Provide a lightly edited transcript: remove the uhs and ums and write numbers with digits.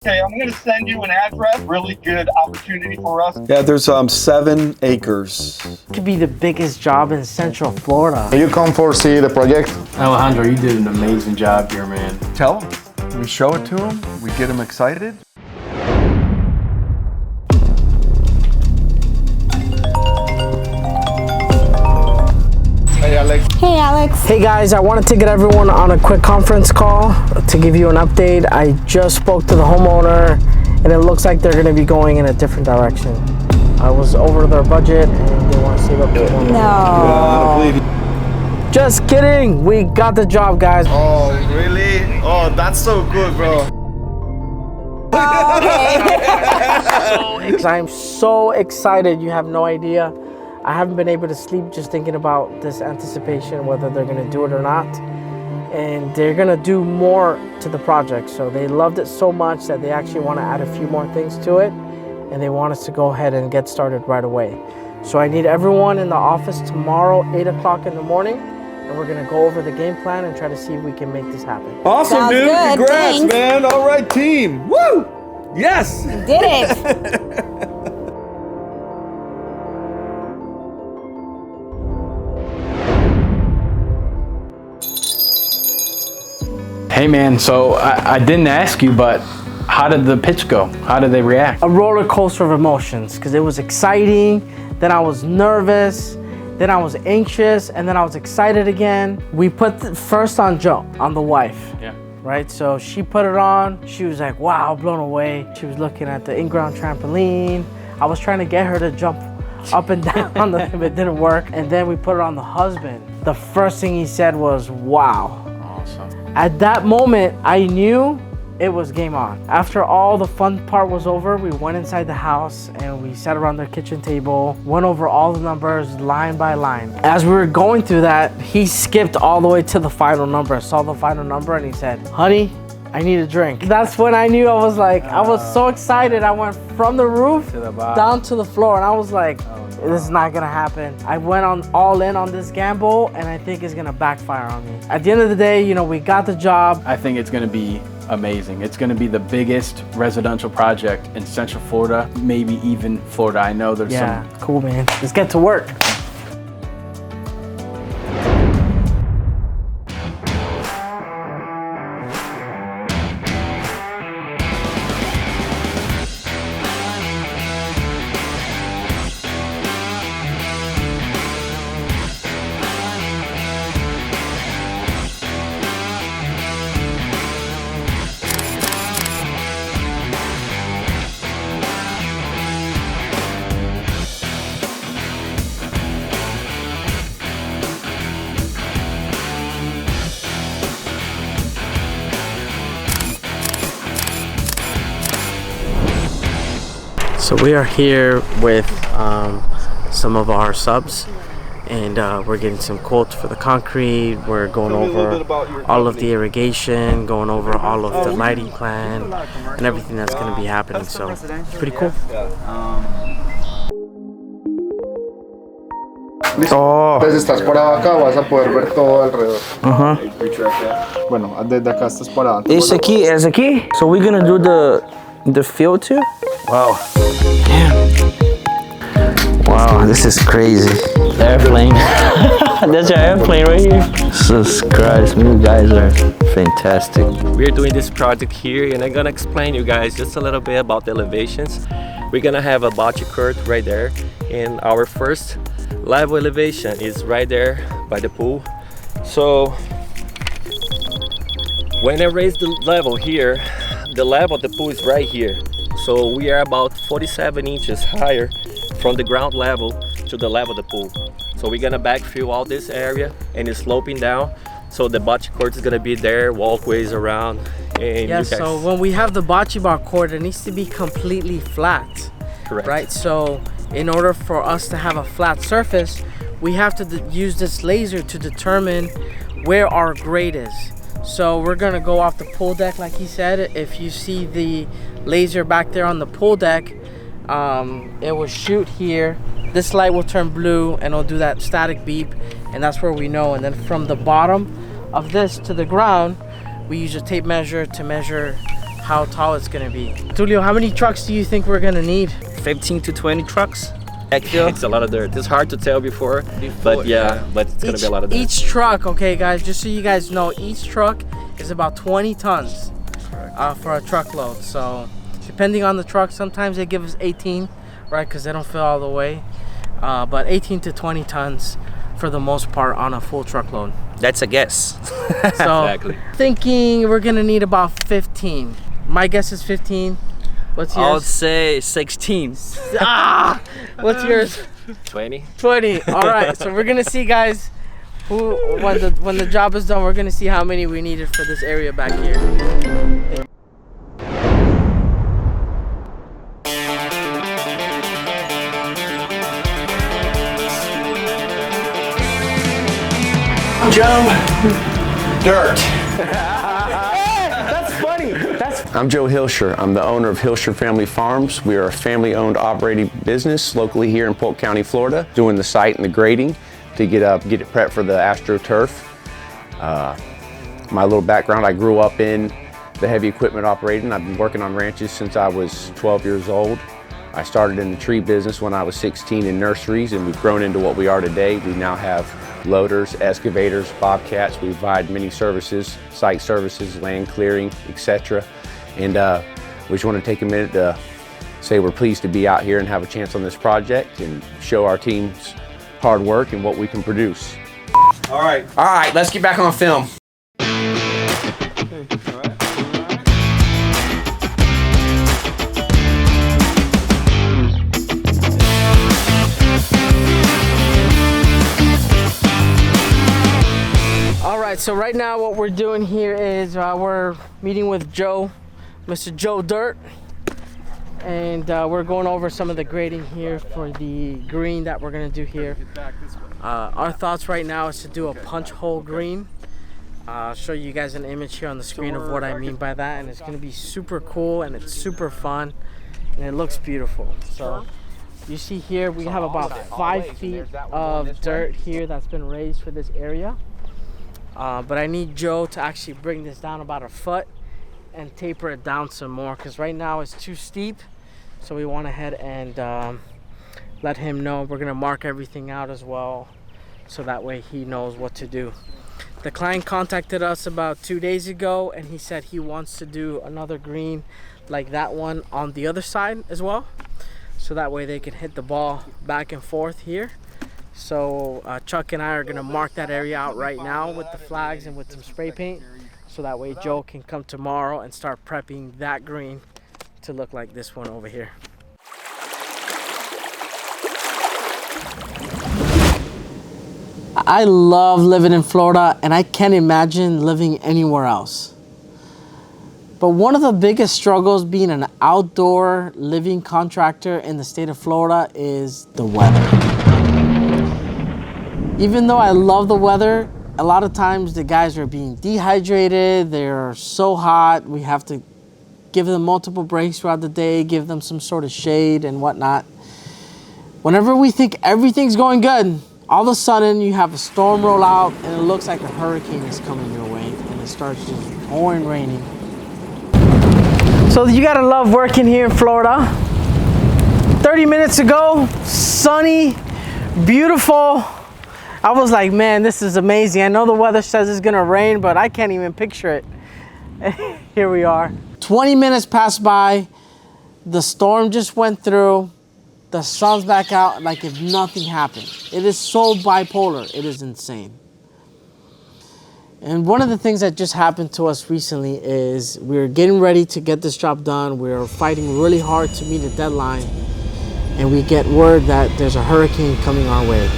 Okay, I'm gonna send you an address. Really good opportunity for us. Yeah, there's 7 acres. It could be the biggest job in Central Florida. You come for see the project? Alejandro, you did an amazing job here, man. Tell them. We show it to them. We get them excited. Hey Alex. Hey Alex. Hey guys, I wanted to get everyone on a quick conference call to give you an update. I just spoke to the homeowner and it looks like they're going to be going in a different direction. I was over their budget and they want to save up to $1 million. No. Just kidding. We got the job, guys. Oh, really? Oh, that's so good, bro. I'm so excited. You have no idea. I haven't been able to sleep just thinking about this anticipation, whether they're going to do it or not. And they're going to do more to the project. So they loved it so much that they actually want to add a few more things to it. And they want us to go ahead and get started right away. So I need everyone in the office tomorrow, 8 o'clock in the morning. And we're going to go over the game plan and try to see if we can make this happen. Awesome, Sounds dude. good. Congrats, Thanks. man. All right, team. Woo! Yes. Did it. Hey man, so I didn't ask you, but how did the pitch go? How did they react? A roller coaster of emotions, because it was exciting, then I was nervous, then I was anxious, and then I was excited again. We put first on Joe, on the wife. Yeah. Right, so she put it on. She was like, wow, blown away. She was looking at the in-ground trampoline. I was trying to get her to jump up and down on the, but it didn't work. And then we put it on the husband. The first thing he said was, wow. Awesome. At that moment, I knew it was game on. After all the fun part was over, we went inside the house and we sat around the kitchen table, went over all the numbers line by line. As we were going through that, he skipped all the way to the final number. I saw the final number and he said, honey, I need a drink. That's when I knew. I was like, I was so excited. I went from the roof To the bottom. down to the floor and I was like, this is not gonna happen. I went all in on this gamble and I think it's gonna backfire on me. At the end of the day, you know, we got the job. I think it's gonna be amazing. It's gonna be the biggest residential project in Central Florida, maybe even Florida. I know there's Yeah, cool, man. Let's get to work. So we are here with some of our subs and we're getting some quotes for the concrete. We're going over all of the irrigation, going over all of the lighting plan and everything that's going to be happening. So it's pretty cool. Oh. Entonces estás parado acá, vas a poder ver todo alrededor. Bueno, desde acá estás parado. It's a key, as a key. So we're gonna do the field too? Wow. Wow, this is crazy. Airplane. That's your airplane right here. Jesus Christ, you guys are fantastic. We're doing this project here and I'm gonna explain you guys just a little bit about the elevations. We're gonna have a bocce court right there and our first level elevation is right there by the pool. So when I raise the level here, the level of the pool is right here. So we are about 47 inches higher from the ground level to the level of the pool. So we're gonna backfill all this area and it's sloping down. So the bocce court is gonna be there, walkways around. And Yeah, you guys, so when we have the bocce ball court, it needs to be completely flat. correct. Right, so in order for us to have a flat surface, we have to use this laser to determine where our grade is. So we're gonna go off the pool deck like he said. If you see the laser back there on the pool deck, it will shoot here. This light will turn blue and it'll do that static beep, and that's where we know. And then from the bottom of this to the ground, we use a tape measure to measure how tall it's gonna be. Tulio, how many trucks do you think we're gonna need? 15 to 20 trucks. It's a lot of dirt. It's hard to tell before but yeah, but it's gonna be a lot of dirt. Each truck, okay guys, just so you guys know, each truck is about 20 tons for a truckload. So depending on the truck, sometimes they give us 18, right, because they don't fill all the way. But 18 to 20 tons for the most part on a full truckload. That's a guess. So Exactly. thinking we're gonna need about 15. My guess is 15. What's I would yours? say 16. Ah! What's yours? 20. 20. All right, so we're gonna see, guys, who when the job is done, we're gonna see how many we needed for this area back here. Joe Dirt. That's funny. I'm Joe Hilscher. I'm the owner of Hilscher Family Farms. We are a family-owned operating business locally here in Polk County, Florida, doing the site and the grading to get it prepped for the AstroTurf. My little background, I grew up in the heavy equipment operating. I've been working on ranches since I was 12 years old. I started in the tree business when I was 16 in nurseries, and we've grown into what we are today. We now have loaders, excavators, bobcats. We provide many services, site services, land clearing, etc. And we just want to take a minute to say we're pleased to be out here and have a chance on this project and show our team's hard work and what we can produce. All right. All right, let's get back on film. Alright, so right now what we're doing here is we're meeting with Joe, Mr. Joe Dirt, and we're going over some of the grading here for the green that we're going to do here. Our thoughts right now is to do a punch hole green. I'll show you guys an image here on the screen of what I mean by that, and it's going to be super cool and it's super fun and it looks beautiful. So you see here we have about 5 feet of dirt here that's been raised for this area. But I need Joe to actually bring this down about a foot and taper it down some more, because right now it's too steep. So we went ahead and let him know. We're gonna mark everything out as well, so that way he knows what to do. The client contacted us about 2 days ago, and he said he wants to do another green like that one on the other side as well, so that way they can hit the ball back and forth here. So Chuck and I are gonna mark that area out right now with the flags and with some spray paint, so that way Joe can come tomorrow and start prepping that green to look like this one over here. I love living in Florida, and I can't imagine living anywhere else. But one of the biggest struggles being an outdoor living contractor in the state of Florida is the weather. Even though I love the weather, a lot of times the guys are being dehydrated, they're so hot, we have to give them multiple breaks throughout the day, give them some sort of shade and whatnot. Whenever we think everything's going good, all of a sudden you have a storm roll out and it looks like a hurricane is coming your way, and it starts just pouring raining. So you gotta love working here in Florida. 30 minutes ago, sunny, beautiful. I was like, man, this is amazing. I know the weather says it's gonna rain, but I can't even picture it. Here we are. 20 minutes passed by, the storm just went through, the sun's back out like if nothing happened. It is so bipolar, it is insane. And one of the things that just happened to us recently is we're getting ready to get this job done. We're fighting really hard to meet a deadline, and we get word that there's a hurricane coming our way.